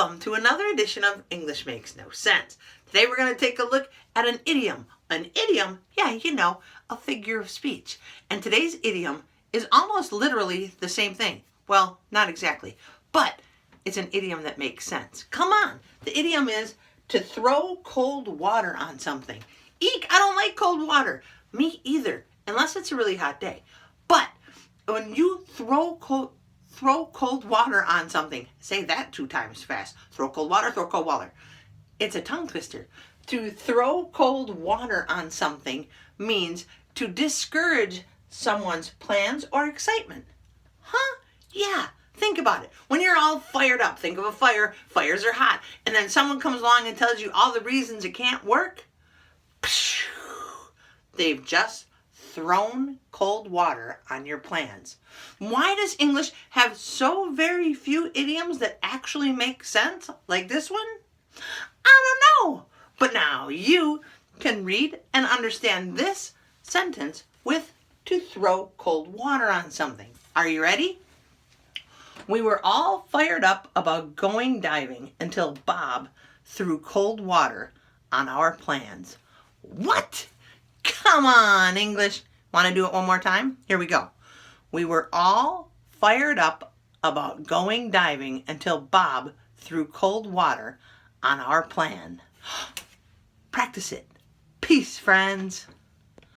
Welcome to another edition of English Makes No Sense. Today we're going to take a look at an idiom. An idiom, yeah, you know, a figure of speech. And today's idiom is almost literally the same thing. Well, not exactly, but it's an idiom that makes sense. Come on, the idiom is to throw cold water on something. Eek, I don't like cold water. Me either, unless it's a really hot day. But when you throw cold water on something. Say that 2 times fast. Throw cold water, throw cold water. It's a tongue twister. To throw cold water on something means to discourage someone's plans or excitement. Huh? Yeah. Think about it. When you're all fired up, think of a fire. Fires are hot. And then someone comes along and tells you all the reasons it can't work. They've just thrown cold water on your plans. Why does English have so very few idioms that actually make sense, like this one? I don't know. But now you can read and understand this sentence with to throw cold water on something. Are you ready? We were all fired up about going diving until Bob threw cold water on our plans. What? Come on, English. Want to do it one more time? Here we go. We were all fired up about going diving until Bob threw cold water on our plan. Practice it. Peace, friends.